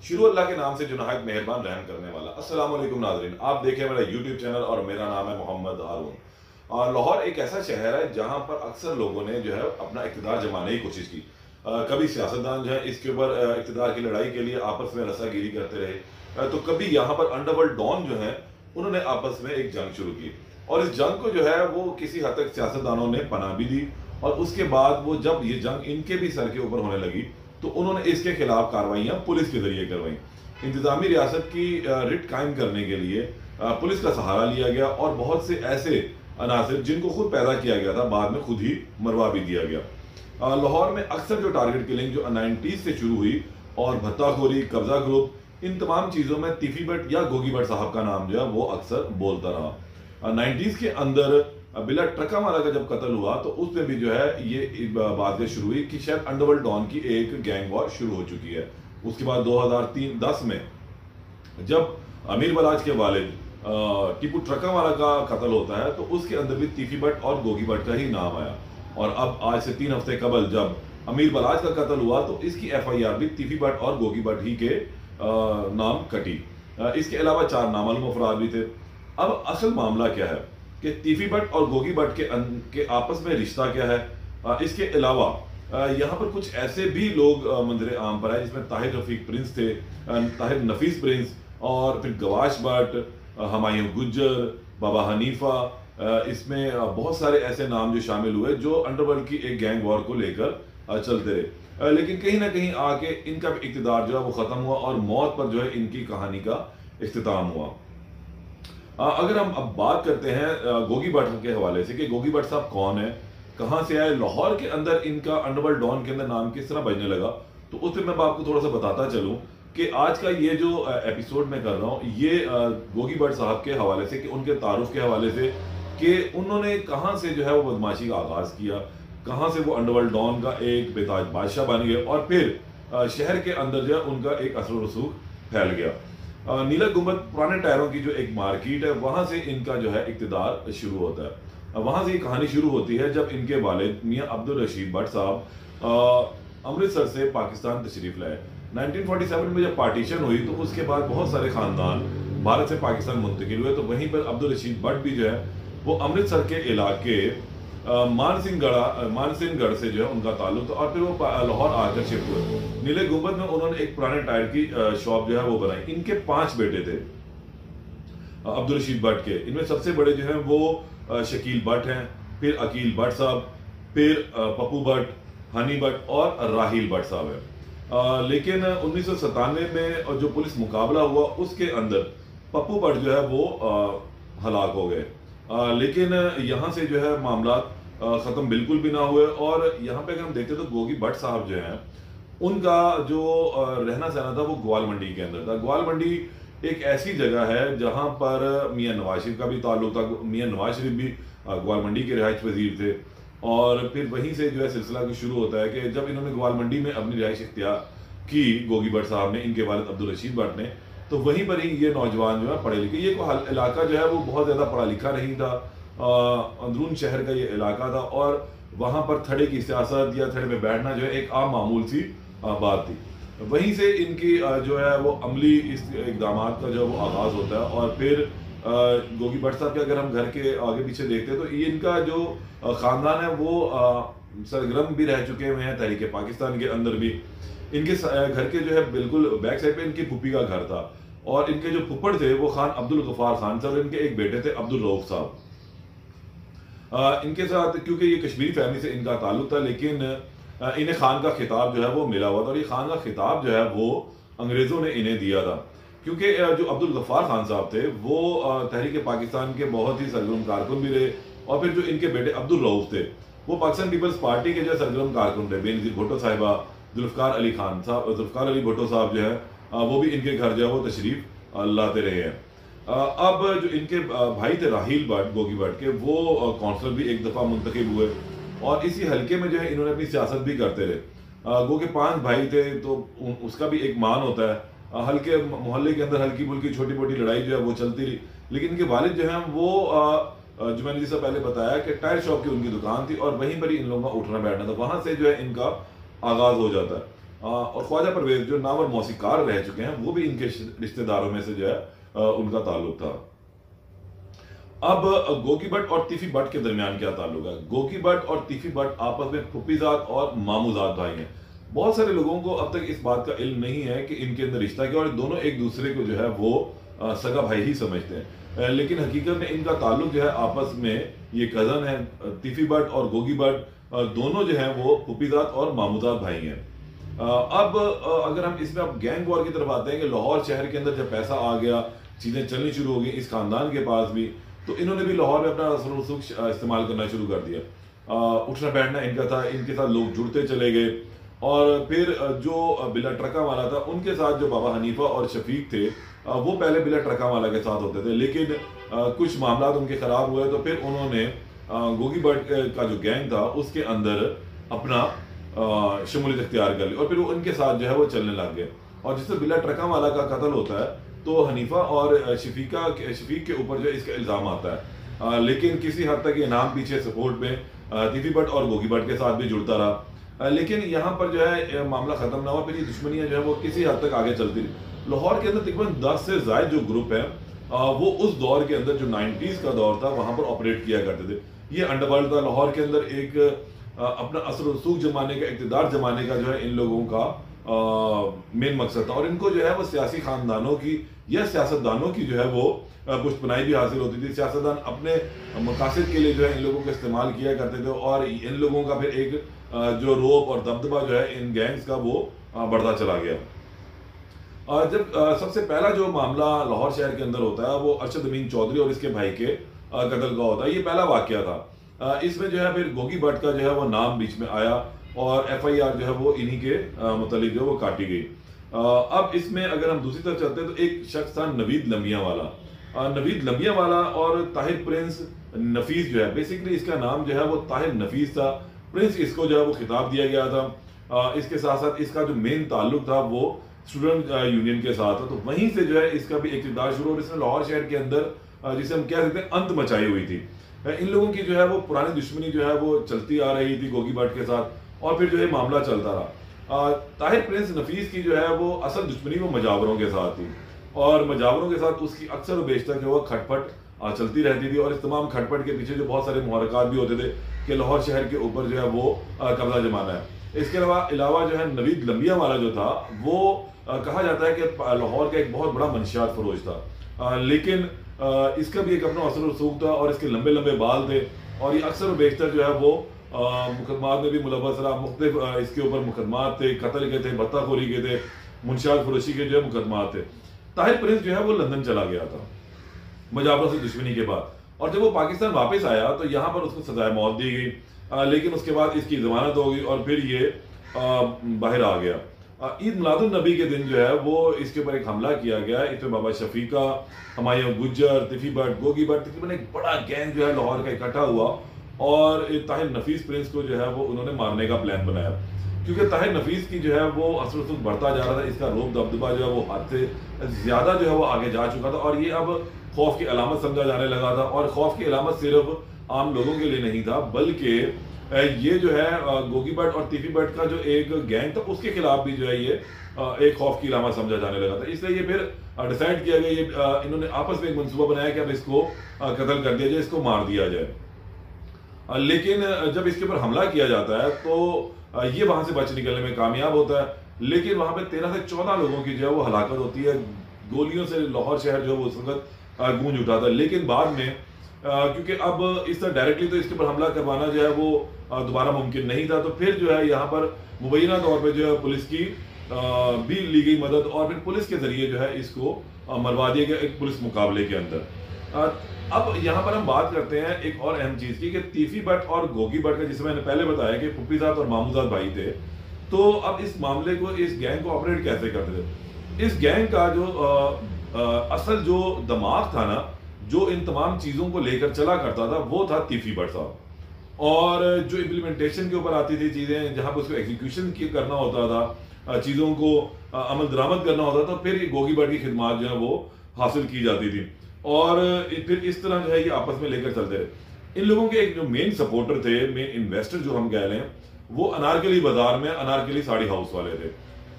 शुरू अल्लाह के नाम से जो नहायत मेहरबान रहम करने वाला। अस्सलाम वालेकुम नाज़रीन, आप देखें मेरा यूट्यूब चैनल और मेरा नाम है मोहम्मद हारून। और लाहौर एक ऐसा शहर है जहां पर अक्सर लोगों ने जो है अपना इक़्तिदार जमाने की कोशिश की। कभी सियासतदान जो है इसके ऊपर इक़्तिदार की लड़ाई के लिए आपस में रस्सागिरी करते रहे, तो कभी यहाँ पर अंडरवर्ल्ड डॉन जो है उन्होंने आपस में एक जंग शुरू की और इस जंग को जो है वो किसी हद तक सियासतदानों ने पनाह भी दी। और उसके बाद वो जब ये जंग इनके भी सर के ऊपर होने लगी तो उन्होंने इसके खिलाफ कार्रवाइयां पुलिस के जरिए करवाई। इंतजामी रियासत की रिट कायम करने के लिए पुलिस का सहारा लिया गया और बहुत से ऐसे अनासिर जिनको खुद पैदा किया गया था बाद में खुद ही मरवा भी दिया गया। लाहौर में अक्सर जो टारगेट किलिंग जो 90s से शुरू हुई और भत्ताखोरी, कब्जा ग्रुप, इन तमाम चीज़ों में तीफी भट्ट या गोगी भट्ट साहब का नाम जो है वो अक्सर बोलता रहा। 90s के अंदर बिला ट्रका वाला का जब कत्ल हुआ तो उसमें भी जो है ये बात शुरू हुई कि शायद अंडरवर्ल्ड डॉन की एक गैंग वॉर शुरू हो चुकी है। उसके बाद 2003-10 में जब अमीर बलाज के वालिद टीपू ट्रका वाला का कत्ल होता है तो उसके अंदर भी तीफी भट्ट और गोगी भट्ट का ही नाम आया। और अब आज से 3 हफ्ते कबल जब अमीर बलाज का कत्ल हुआ तो इसकी FIR भी तीफी भट्ट और गोगी भट्ट ही के नाम कटी। इसके अलावा 4 नामालूम अफराद भी थे। अब असल मामला क्या है कि तीफी भट्ट और गोगी भट्ट के आपस में रिश्ता क्या है। इसके अलावा यहाँ पर कुछ ऐसे भी लोग मंजर आम पर आए जिसमें ताहिर रफीक प्रिंस थे, ताहिर नफीस प्रिंस, और फिर गवाश भट्ट, हमायूं गुज्जर, बाबा हनीफा, इसमें बहुत सारे ऐसे नाम जो शामिल हुए जो अंडरवर्ल्ड की एक गैंग वॉर को लेकर चलते रहे। लेकिन कहीं ना कहीं आके इनका भी इक़्तिदार जो है वो ख़त्म हुआ और मौत पर जो है इनकी कहानी का इख्तिताम हुआ। अगर हम अब बात करते हैं गोगी भट्ट के हवाले से कि गोगी भट्ट साहब कौन है, कहाँ से आए, लाहौर के अंदर इनका अंडरवर्ल्ड डॉन के अंदर नाम किस तरह बजने लगा, तो उस पर मैं आपको थोड़ा सा बताता चलूँ कि आज का ये जो एपिसोड मैं कर रहा हूँ ये गोगी भट्ट साहब के हवाले से, कि उनके तारुफ के हवाले से कि उन्होंने कहाँ से जो है वो बदमाशी का आगाज़ किया, कहाँ से वो अंडरवर्ल्ड डॉन का एक बेताज बादशाह बन गए और फिर शहर के अंदर जो है उनका एक असर रसूख फैल गया। नीला गुंबद पुराने टायरों की जो एक मार्केट है वहाँ से इनका जो है इक़्तिदार शुरू होता है। वहाँ से ये कहानी शुरू होती है जब इनके वालिद मियाँ अब्दुल रशीद भट्ट साहब अमृतसर से पाकिस्तान तशरीफ़ लाए। 1947 में जब पार्टीशन हुई तो उसके बाद बहुत सारे ख़ानदान भारत से पाकिस्तान मुंतकिल हुए, तो वहीं पर अब्दुल रशीद भट्ट भी जो है वो अमृतसर के इलाके मानसिंहगढ़ से जो है उनका ताल्लुक था और फिर वो लाहौर आकर शिफ्ट हुए। नीले गुंबद में उन्होंने एक पुराने टायर की शॉप जो है वो बनाई। इनके 5 बेटे थे अब्दुल रशीद भट्ट के। इनमें सबसे बड़े जो हैं वो शकील भट्ट हैं, फिर अकील भट्ट साहब, फिर पप्पू भट्ट, हनी भट्ट और राहिल भट्ट साहब है। लेकिन 1997 में जो पुलिस मुकाबला हुआ उसके अंदर पप्पू भट्ट जो है वो हलाक हो गए। लेकिन यहाँ से जो है मामला ख़त्म बिल्कुल भी ना हुए और यहाँ पे अगर हम देखते तो गोगी भट्ट साहब जो हैं उनका जो रहना सहना था वो ग्वाल मंडी के अंदर था। ग्वाल मंडी एक ऐसी जगह है जहाँ पर मियाँ नवाज शरीफ का भी ताल्लुक था। मियाँ नवाज शरीफ भी ग्वाल मंडी के रिहाइश वजीर थे और फिर वहीं से जो है सिलसिला शुरू होता है कि जब इन्होंने ग्वाल मंडी में अपनी रिहाइश इख्तियार की गोगी भट्ट साहब ने, इनके वालिद अब्दुल रशीद भट्ट ने, तो वहीं पर ही ये नौजवान जो है पढ़े लिखे, ये इलाका जो है वो बहुत ज़्यादा पढ़ा लिखा नहीं था, अंदरून शहर का ये इलाका था और वहाँ पर थड़े की सियासत या थड़े में बैठना जो है एक आम मामूल सी बात थी। वहीं से इनकी जो है वो अमली इस इकदाम का जो है वो आगाज़ होता है और फिर गोगी भट्ट साहब के अगर हम घर के आगे पीछे देखते हैं तो ये इनका जो ख़ानदान है वो सरगर्म भी रह चुके हुए हैं तहरीक पाकिस्तान के अंदर भी। इनके घर के जो है बिल्कुल बैक साइड पे इनकी फूफी का घर था और इनके जो फुप्पड़ थे वो खान अब्दुल गफ्फार खान साहब, इनके एक बेटे थे अब्दुल रऊफ साहब। इनके साथ क्योंकि ये कश्मीरी फैमिली से इनका ताल्लुक था लेकिन इन्हें खान का खिताब जो है वो मिला हुआ था और ये खान का खिताब जो है वो अंग्रेज़ों ने इन्हें दिया था क्योंकि जो अब्दुल गफ्फार खान साहब थे वो तहरीक पाकिस्तान के बहुत ही सरगर्म कारकुन भी रहे और फिर जो इनके बेटे अब्दुल रऊफ थे वो पाकिस्तान पीपल्स पार्टी के जो सरगर्म कारकुन रहे। बेनज़ीर भुट्टो साहिबा, जुल्फ़कार अली भुट्टो साहब जो है वो भी इनके घर जो है वो तशरीफ़ लाते रहे हैं। अब जो इनके भाई थे राहिल भट्ट गोगी भट्ट के, वो कौंसलर भी एक दफ़ा मुंतखब हुए और इसी हल्के में जो है इन्होंने अपनी सियासत भी करते रहे। गो के 5 भाई थे तो उसका भी एक मान होता है। हल्के मोहल्ले के अंदर हल्की फुल्की छोटी मोटी लड़ाई जो है वो चलती रही, लेकिन इनके वालिद जो हैं वो जो मैंने जैसा पहले बताया कि टायर शॉप की उनकी दुकान थी और वहीं पर ही इन लोगों का उठना बैठना था, वहां से जो है इनका आगाज हो जाता है। और ख्वाजा परवेज जो नामवर मौसीकार रह चुके हैं, वो भी इनके रिश्तेदारों में से जो है उनका ताल्लुक था। अब गोगी भट्ट और तीफी भट्ट के दरमियान क्या ताल्लुक है? गोगी भट्ट और तीफी भट्ट आपस में फुप्पीजाद और मामूजाद भाई हैं। बहुत सारे लोगों को अब तक इस बात का इल्म नहीं है कि इनके अंदर रिश्ता क्या, और दोनों एक दूसरे को जो है वो सगा भाई ही समझते हैं, लेकिन हकीकत में इनका ताल्लुक जो है आपस में, ये कजन है तीफी भट्ट और गोगी भट्ट, दोनों जो है वो फुप्पीजाद और मामूजाद भाई हैं। अब अगर हम इसमें अब गैंग वॉर की तरफ आते हैं कि लाहौर शहर के अंदर जब पैसा आ गया, चीजें चलनी शुरू हो गई इस खानदान के पास भी, तो इन्होंने भी लाहौर में अपना असर रसूख इस्तेमाल करना शुरू कर दिया। उठना बैठना इनका था, इनके साथ लोग जुड़ते चले गए, और फिर जो बिला ट्रका वाला था उनके साथ जो बाबा हनीफा और शफीक थे, वो पहले बिला ट्रका वाला के साथ होते थे, लेकिन कुछ मामला उनके खराब हुए, तो फिर उन्होंने गोगी भट्ट का जो गैंग था उसके अंदर अपना शमूलियत इख्तियार कर ली, और फिर वो उनके साथ जो है वो चलने लग गए। और जिससे बिला ट्रका वाला का कत्ल होता है तो हनीफा और शफीक के ऊपर जो इसका इल्ज़ाम आता है, लेकिन किसी हद तक ये नाम पीछे सपोर्ट में तीफी भट्ट और गोगी भट्ट के साथ भी जुड़ता रहा, लेकिन यहाँ पर जो है मामला खत्म ना हुआ। फिर ये दुश्मनियाँ जो है वो किसी हद तक आगे चलती रही। लाहौर के अंदर तकरीबन 10 से ज़ायद जो ग्रुप है, वो उस दौर के अंदर जो 90s का दौर था वहाँ पर ऑपरेट किया करते थे। ये अंडरवर्ल्ड था। लाहौर के अंदर एक अपना असर रसूख जमाने का, इक़्तिदार जमाने का जो है इन लोगों का मेन मकसद था, और इनको जो है वो सियासी खानदानों की या सियासतदानों की जो है वो पुष्टपनाही भी हासिल होती थी। सियासतदान अपने मकासद के लिए जो है इन लोगों को इस्तेमाल किया करते थे, और इन लोगों का फिर एक जो रोब और दबदबा जो है इन गैंग्स का वो बढ़ता चला गया। जब सबसे पहला जो मामला लाहौर शहर के अंदर होता है वो अरशद अमीन चौधरी और इसके भाई के कत्ल का होता है। ये पहला वाकया था। इसमें जो है फिर गोगी भट्ट का जो है वो नाम बीच में आया, और FIR जो है वो इन्हीं के मुतालिक जो है वो काटी गई। अब इसमें अगर हम दूसरी तरफ चलते हैं तो एक शख्स था नवीद लम्बिया वाला। नवीद लम्बिया वाला और ताहिर प्रिंस नफीस जो है, बेसिकली इसका नाम जो है वो ताहिर नफीस था। प्रिंस इसको जो है वो खिताब दिया गया था। इसके साथ साथ इसका जो मेन ताल्लुक था वो स्टूडेंट यूनियन के साथ था, तो वहीं से जो है इसका भी इक़्तिदार शुरू, और इसने लाहौर शहर के अंदर जिसे हम कह सकते हैं अंत मचाई हुई थी। इन लोगों की जो है वो पुरानी दुश्मनी जो है वो चलती आ रही थी गोगी भट्ट के साथ, और फिर जो है मामला चलता रहा। ताहिर प्रिंस नफीस की जो है वो असल दुश्मनी वो मजावरों के साथ थी, और मजावरों के साथ उसकी अक्सर बेशतर जो है खटपट चलती रहती थी, और इस तमाम खटपट के पीछे जो बहुत सारे मुहरकात भी होते थे कि लाहौर शहर के ऊपर जो है वो कब्जा जमाना है। इसके अलावा जो है नवीद लम्बिया वाला जो था वो कहा जाता है कि लाहौर का एक बहुत बड़ा मंशियात फरोश था, लेकिन इसका भी एक अपना असर रसूख था, और इसके लंबे लंबे बाल थे, और ये अक्सर बेशतर जो है वो मुकदमात में भी मुलव्वस रहा। मुख्तलिफ इसके ऊपर मुकदमात थे, कत्ल के थे, भत्ताखोरी के थे, मुंशियात फरोशी के जो है मुकदमात थे। ताहिर प्रिंस जो है वो लंदन चला गया था मजाबरों से दुश्मनी के बाद, और जब वो पाकिस्तान वापस आया तो यहाँ पर उसको सजाए मौत दी गई, लेकिन उसके बाद इसकी जमानत हो गई और फिर ये बाहर आ गया। ईद मिलादुन नबी के दिन जो है वो इसके ऊपर एक हमला किया गया। इसमें बाबा शफीका, हमायूं गुज्जर, तीफी भट्ट, गोगी भट्ट, तकरीबन एक बड़ा गैंग जो है लाहौर का इकट्ठा हुआ, और ताहिर नफीस प्रिंस को जो है वो उन्होंने मारने का प्लान बनाया, क्योंकि ताहिर नफीस की जो है वो असर रसूख बढ़ता जा रहा था। इसका रोब दबदबा जो है वो हद से ज्यादा जो है वो आगे जा चुका था, और ये अब खौफ की अलामत समझा जाने लगा था। और खौफ की अलामत सिर्फ आम लोगों के लिए नहीं था, बल्कि ये जो है गोगी भट्ट और तीफी भट्ट का जो एक गैंग था उसके खिलाफ भी जो है ये एक खौफ की अलामत समझा जाने लगा था। इसलिए ये फिर डिसाइड किया गया, ये इन्होंने आपस में एक मंसूबा बनाया कि अब इसको कत्ल कर दिया जाए, इसको मार दिया जाए। लेकिन जब इसके ऊपर हमला किया जाता है तो ये वहां से बच निकलने में कामयाब होता है, लेकिन वहां पे 13 से 14 लोगों की जो है वो हलाकत होती है। गोलियों से लाहौर शहर जो है वो उस वक्त गूंज उठा था, लेकिन बाद में क्योंकि अब इस तरह डायरेक्टली तो इसके ऊपर हमला करवाना जो है वो दोबारा मुमकिन नहीं था, तो फिर जो है यहाँ पर मुबैना तौर पर जो है पुलिस की भी ली गई मदद, और फिर पुलिस के जरिए जो है इसको मरवा दिया गया एक पुलिस मुकाबले के अंदर। अब यहाँ पर हम बात करते हैं एक और अहम चीज की कि तीफी भट्ट और गोगी भट्ट का, जिसे मैंने पहले बताया कि फुप्पीजाद और मामूजाद भाई थे, तो अब इस मामले को, इस गैंग को ऑपरेट कैसे करते थे। इस गैंग का जो असल जो दिमाग था ना, जो इन तमाम चीजों को लेकर चला करता था, वो था तीफी भट्ट साहब, और जो इम्प्लीमेंटेशन के ऊपर आती थी चीजें, जहां पर उसको एग्जीक्यूशन करना होता था, चीजों को अमल दरामद करना होता था, फिर गोगी भट्ट की खिदमत जो है वो हासिल की जाती थी, और फिर इस तरह जो है ये आपस में लेकर चलते रहे। इन लोगों के एक जो मेन सपोर्टर थे, मेन इन्वेस्टर जो हम कह रहे हैं, वो अनारकली बाजार में अनारकली साड़ी हाउस वाले थे।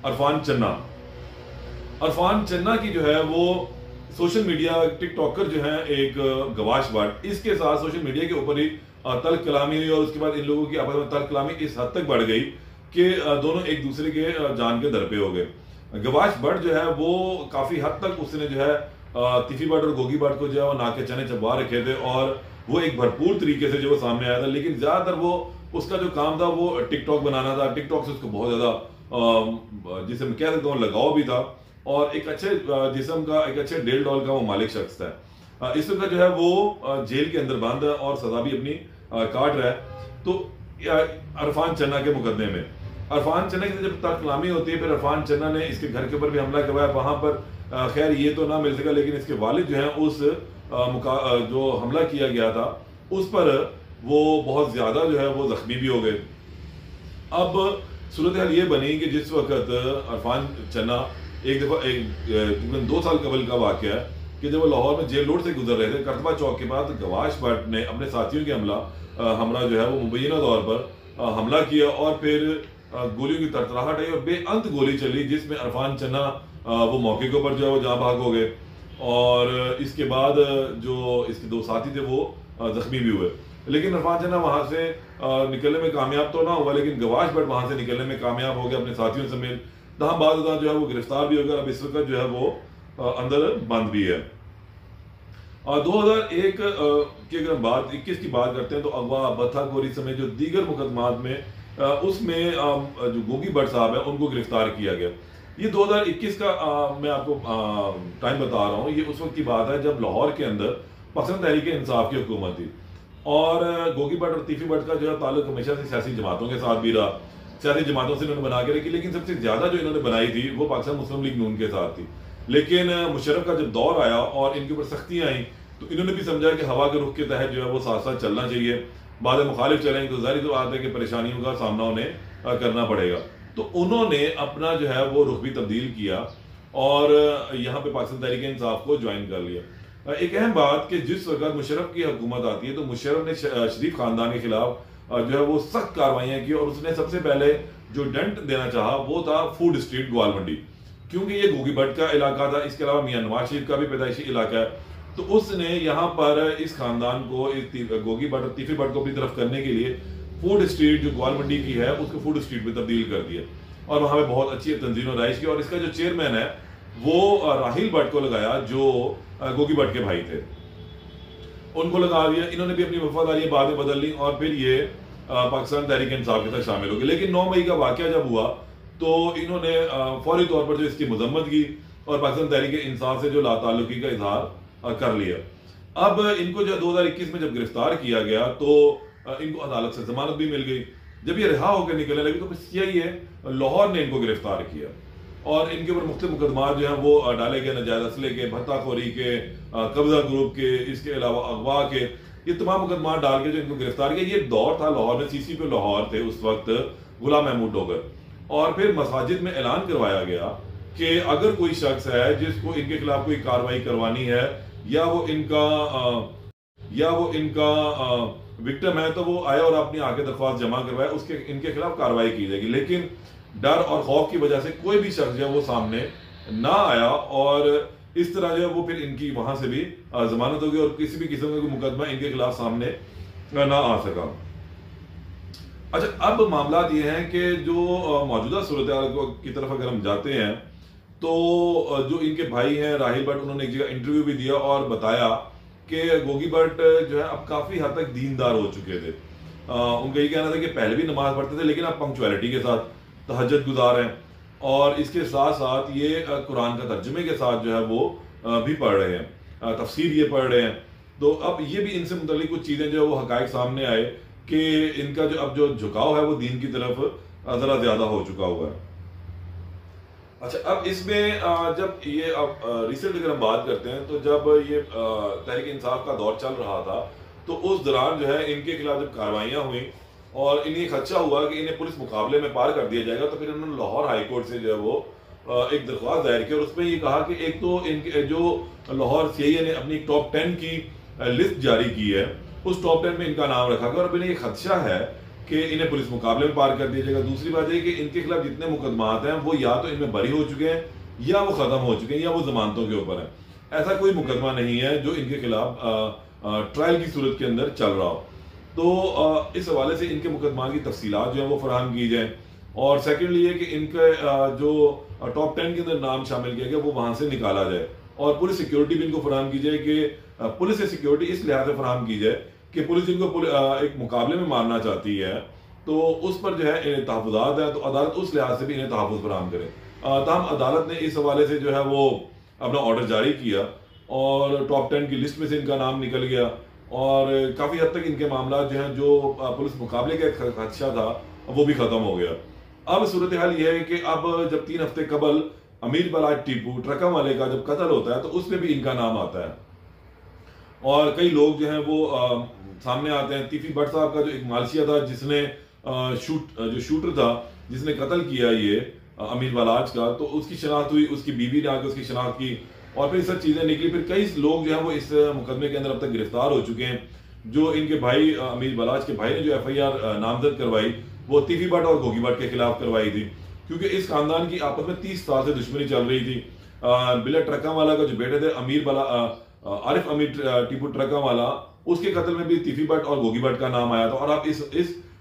अरफान चन्ना। अरफान चन्ना की जो है वो सोशल मीडिया टिकटॉकर जो है एक गवाश भट्ट, इसके साथ सोशल मीडिया के ऊपर ही तल्ख कलामी हुई और उसके बाद इन लोगों की आपस में तल्ख कलामी इस हद तक बढ़ गई कि दोनों एक दूसरे के जान के दर पे हो गए। गवाश भट्ट जो है वो काफी हद तक उसने जो है तिफी भट्ट और गोगी भट्ट को जो है वो नाक के चने चबा रखे थे और वो एक भरपूर तरीके से जो वो सामने आया था। लेकिन ज्यादातर वो उसका जो काम था वो टिकटॉक बनाना था, टिकटॉक से उसको बहुत ज्यादा जिसे मैं कह सकता हूँ लगाव भी था और एक अच्छे जिस्म का, एक अच्छे डेल डॉल का वो मालिक शख्स था। इस वक्त जो है वो जेल के अंदर बंद है और सजा भी अपनी काट रहा है। तो अरफान चन्ना के मुकदमे में अरफान चन्ना की जब तर्कलामी होती है, फिर अरफान चन्ना ने इसके घर के ऊपर भी हमला करवाया। वहां पर खैर ये तो ना मिल सका, लेकिन इसके वालिद जो है उस जो हमला किया गया था उस पर वो बहुत ज्यादा जो है वो जख्मी भी हो गए। अब सूरत हाल ये बनी कि जिस वक्त अरफान चन्ना एक दफा तकरीबन 2 साल कबल का वाक़या है कि जब वो लाहौर में जेल रोड से गुजर रहे थे, करतबा चौक के बाद गवाश भट्ट ने अपने साथियों के हमरा जो है वो मुबैना तौर पर हमला किया और फिर गोलियों की तरतराहट आई और बेअंत गोली चली, जिसमें अरफान चन्ना वो मौके के ऊपर जो है वो जहाँ भाग हो गए और इसके बाद जो इसके 2 साथी थे वो जख्मी भी हुए। लेकिन अरफान चन्ना वहां से निकलने में कामयाब तो ना हुआ, लेकिन गवाश भट्ट वहां से निकलने में कामयाब हो गया अपने साथियों समेत। तहाँ बाद जो है वो गिरफ्तार भी हो गया, अब इस वक्त जो है वो अंदर बंद भी है। और 2001 की अगर हम बात 21 की बात करते हैं तो अगवा बथाखोरी समेत जो दीगर मुकदमात में उसमें जो गोगी भट्ट साहब है उनको गिरफ्तार किया गया। ये 2021 का मैं आपको टाइम बता रहा हूँ। ये उस वक्त की बात है जब लाहौर के अंदर पाकिस्तान तहरीक इंसाफ की हुकूमत थी और गोगी भट्ट और तीफी भट्ट का जो है ताल्लुक हमेशा से सियासी जमातों के साथ भी रहा, सियासी जमातों से इन्होंने बना के रखी। लेकिन सबसे ज्यादा जो इन्होंने बनाई थी वो पाकिस्तान मुस्लिम लीग नून के साथ थी। लेकिन मुशर्रफ का जब दौर आया और इनके ऊपर सख्तियां आई तो इन्होंने भी समझा कि हवा के रुख के तहत जो है वो साथ साथ चलना चाहिए। बाद मुखालिफ चलेंगे तो जाहिर सी बात है कि परेशानियों का सामना उन्हें करना पड़ेगा। तो उन्होंने अपना जो है वो रुख भी तब्दील किया और यहाँ पे पाकिस्तान तहरीक इंसाफ को ज्वाइन कर लिया। एक अहम बात कि जिस वक्त मुशर्रफ की हुकूमत आती है तो मुशर्रफ ने शरीफ खानदान के खिलाफ जो है वो सख्त कार्रवाइयां की और उसने सबसे पहले जो दंड देना चाहा वो था फूड स्ट्रीट ग्वालमंडी, क्योंकि ये गोगी भट्ट का इलाका था, इसके अलावा मियां नवाज शरीफ का भी पैदाइशी इलाका है। तो उसने यहाँ पर इस खानदान को, इस गोगी भट्ट और तीफी भट्ट को अपनी तरफ करने के लिए फूड स्ट्रीट जो ग्वालमंडी की है उसको फूड स्ट्रीट में तब्दील कर दिया और वहां पे बहुत अच्छी तंजीम राइश की और इसका जो चेयरमैन है वो राहिल भट्ट को लगाया जो गोगी भट्ट के भाई थे, उनको लगा दिया। इन्होंने भी अपनी वफादारी बाद में बदल ली और फिर ये पाकिस्तान तहरीक इंसाफ के साथ शामिल हो गए। लेकिन 9 मई का वाकया जब हुआ तो इन्होंने फौरी तौर पर जो इसकी मजम्मत की और पाकिस्तान तहरीक इंसाफ से जो लाताल्लुकी का इजहार कर लिया। अब इनको जो 2021 में जब गिरफ्तार किया गया तो इनको अदालत से जमानत भी मिल गई। जब ये रिहा होकर निकलने लगे तो CIA लाहौर ने इनको गिरफ्तार किया और इनके ऊपर मुख्तलिफ मुकदमात जो है वो डाले गए, नजायज असले के, भत्ताखोरी के, कब्जा ग्रुप के, इसके अलावा अगवा के, ये तमाम मुकदमात डाल के जो इनको गिरफ्तार किया। ये दौर था लाहौर में, CCP लाहौर थे उस वक्त गुलाम महमूद डोगर, और फिर मसाजिद में ऐलान करवाया गया कि अगर कोई शख्स है जिसको इनके खिलाफ कोई कार्रवाई करवानी है या वो इनका विक्टिम है तो वो आए और अपनी आगे दरख्वास्त जमा करवाए, उसके इनके खिलाफ कार्रवाई की जाएगी। लेकिन डर और खौफ की वजह से कोई भी शख्स जो है वो सामने ना आया और इस तरह जो है वो फिर इनकी वहां से भी जमानत होगी और किसी भी किस्म का मुकदमा इनके खिलाफ सामने ना आ सका। अच्छा, अब मामला ये हैं कि जो मौजूदा सूरत की तरफ अगर हम जाते हैं तो जो इनके भाई हैं राहिल भट्ट, उन्होंने एक जगह इंटरव्यू भी दिया और बताया कि गोगी भट्ट जो है अब काफी हद तक दीनदार हो चुके थे। उनका ये कहना था कि पहले भी नमाज पढ़ते थे लेकिन अब पंक्चुअलिटी के साथ तहज्जुद गुजार हैं और इसके साथ साथ ये कुरान का तर्जुमे के साथ जो है वो भी पढ़ रहे हैं, तफसीर ये पढ़ रहे हैं। तो अब ये भी इनसे मुतल्लिक कुछ चीजें जो है वो हकायक सामने आए कि इनका जो अब जो झुकाव है वो दीन की तरफ जरा ज्यादा हो चुका हुआ है। अच्छा, अब इसमें जब ये अब रिसेंट अगर हम बात करते हैं तो जब ये तहरीक इंसाफ का दौर चल रहा था तो उस दौरान जो है इनके खिलाफ जब कार्रवाइयां हुई और इन्हें खदशा हुआ कि इन्हें पुलिस मुकाबले में पार कर दिया जाएगा तो फिर इन्होंने लाहौर हाई कोर्ट से जो है वो एक दरख्वास्त दायर की और उसमें ये कहा कि एक तो इनके जो लाहौर CIA ने अपनी टॉप 10 की लिस्ट जारी की है, उस टॉप 10 में इनका नाम रखा गया और अब इन्हें ये खदशा है कि इन्हें पुलिस मुकाबले में पार कर दिया जाएगा। दूसरी बात है कि इनके खिलाफ जितने मुकदमात हैं वो या तो इनमें बरी हो चुके हैं या वो खत्म हो चुके हैं या वो जमानतों के ऊपर है। ऐसा कोई मुकदमा नहीं है जो इनके खिलाफ ट्रायल की सूरत के अंदर चल रहा हो। तो इस हवाले से इनके मुकदमा की तफसीलात जो है वो फराहम की जाए। और सेकेंडली ये कि इनके जो टॉप 10 के अंदर नाम शामिल किया गया वो वहां से निकाला जाए और पूरी सिक्योरिटी भी इनको फराहम की जाए कि पुलिस से सिक्योरिटी इस लिहाज से फराहम की जाए कि पुलिस इनको एक मुकाबले में मारना चाहती है तो उस पर जो है इन्हें तहफ़्फ़ुज़ात है तो अदालत उस लिहाज से भी इन्हें तहफ़्फ़ुज़ फराहम करे। ताहम अदालत ने इस हवाले से जो है वो अपना ऑर्डर जारी किया और टॉप 10 की लिस्ट में से इनका नाम निकल गया और काफ़ी हद तक इनके मामला जो हैं जो पुलिस मुकाबले का खदशा था वो भी ख़त्म हो गया। अब सूरत हाल यह है कि अब जब 3 हफ्ते कबल अमीर बलाज टीपू ट्रका वाले का जब कत्ल होता है तो उसमें भी इनका नाम आता है और कई लोग जो हैं वो सामने आते हैं। तीफी भट्ट साहब का जो एक मालशिया था जिसने जो शूटर था जिसने कत्ल किया ये अमीर बलाज का, तो उसकी शनाख्त हुई, उसकी बीवी ने आकर उसकी शनाख्त की और फिर सब चीज़ें निकली। फिर कई लोग जो हैं वो इस मुकदमे के अंदर अब तक गिरफ्तार हो चुके हैं। जो इनके भाई अमीर बलाज के भाई ने जो FIR नामजद करवाई वो तीफी भट्ट और गोगी भट्ट के खिलाफ करवाई थी क्योंकि इस खानदान की आपस में 30 साल से दुश्मनी चल रही थी। बिला ट्रका वाला का जो बेटे थे आरिफ अमीर टीपू ट्रका वाला, उसके कत्ल में भी तीफी भट्ट और गोगी भट्ट का नाम आया था और अब इस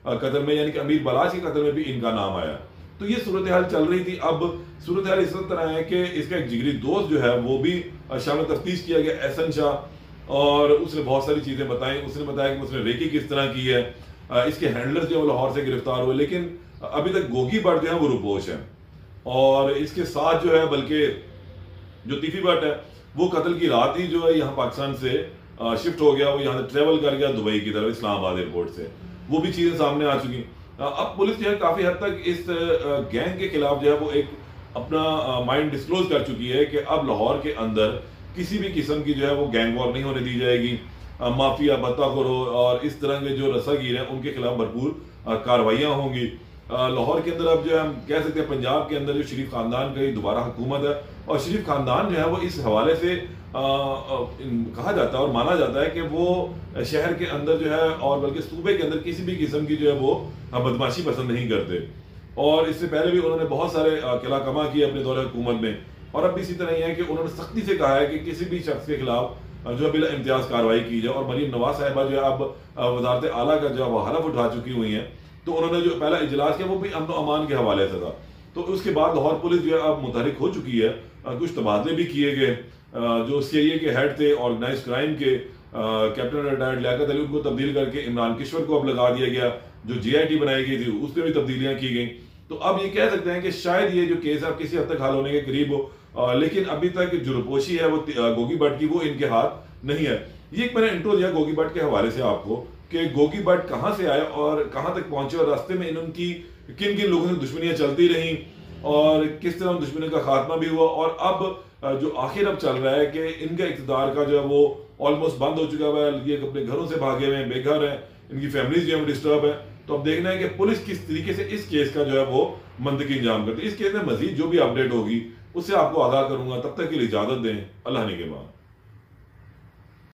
कत्ल में यानी कि अमीर बलाज के कत्ल में भी इनका नाम आया। तो ये सूरत हाल चल रही थी। अब सूरत हाल इस तरह है कि इसका एक जिगरी दोस्त जो है वो भी शामिल तफ्तीश किया गया, एहसन शाह, और उसने बहुत सारी चीजें बताई। उसने बताया कि उसने रेकी किस तरह की है। इसके हैंडलर्स जो लाहौर से गिरफ्तार हुए, लेकिन अभी तक गोगी भट्ट जो है वो रुपोश है और इसके साथ जो है बल्कि जो तीफी भट्ट है वो कत्ल की रात ही जो है यहाँ पाकिस्तान से शिफ्ट हो गया, वो यहाँ से ट्रेवल कर गया दुबई की तरफ इस्लामाबाद एयरपोर्ट से। वो भी चीजें सामने आ चुकी। अब पुलिस जो है काफी हद तक इस गैंग के खिलाफ जो है वो एक अपना माइंड डिस्क्लोज कर चुकी है कि अब लाहौर के अंदर किसी भी किस्म की जो है वो गैंग वॉर नहीं होने दी जाएगी। माफिया बत्ताखोरो और इस तरह के जो रसागीर हैं उनके खिलाफ भरपूर कार्रवाइयाँ होंगी। लाहौर के अंदर अब जो है हम कह सकते हैं पंजाब के अंदर जो शरीफ खानदान की दोबारा हुकूमत है और शरीफ खानदान जो है वो इस हवाले से कहा जाता है और माना जाता है कि वो शहर के अंदर जो है और बल्कि सूबे के अंदर किसी भी किस्म की जो है वो बदमाशी पसंद नहीं करते। और इससे पहले भी उन्होंने बहुत सारे किला कमा किए अपने दौरे हुकूमत में और अब भी इसी तरह ही है कि उन्होंने सख्ती से कहा है कि किसी भी शख्स के खिलाफ जो है बिला इम्तियाज कार्रवाई की जाए। और मरीम नवाज साहिबा जो है अब वजारत आला का जो है वो हलफ उठा चुकी हुई हैं, तो उन्होंने जो पहला इजलास किया वो भी अमन अमान के हवाले से था। तो उसके बाद लाहौर पुलिस जो है अब मुतहरिक हो चुकी है। कुछ तबादले भी किए गए। जो CIA के हेड थे ऑर्गेनाइज क्राइम के कैप्टन रिटायर्ड लियाकत अली, उनको तब्दील करके इमरान किश्वर को अब लगा दिया गया। जो GIT बनाई गई थी उस पर भी तब्दीलियां की गई। तो अब ये कह सकते हैं कि शायद ये जो केस है किसी हद तक हल होने के करीब हो, लेकिन अभी तक जो रुपोशी है वो गोगी भट्ट की वो इनके हाथ नहीं है। ये एक मैंने इंट्रो दिया गोगी भट्ट के हवाले से आपको कि गोगी भट्ट कहाँ से आए और कहाँ तक पहुंचे और रास्ते में इनकी किन किन लोगों से दुश्मनियां चलती रहीं और किस तरह दुश्मनी का खात्मा भी हुआ। और अब जो आखिर अब चल रहा है कि इनका इक़्तिदार का जो है वो ऑलमोस्ट बंद हो चुका है। ये अपने घरों से भागे हुए हैं, बेघर हैं, इनकी फैमिलीज जो है डिस्टर्ब है। तो अब देखना है कि पुलिस किस तरीके से इस केस का जो है वो मंतकी इंजाम करती है। इस केस में मजीद जो भी अपडेट होगी उससे आपको आगाह करूंगा। तब तक के लिए इजाजत दें। अल्लाह ने के बाद।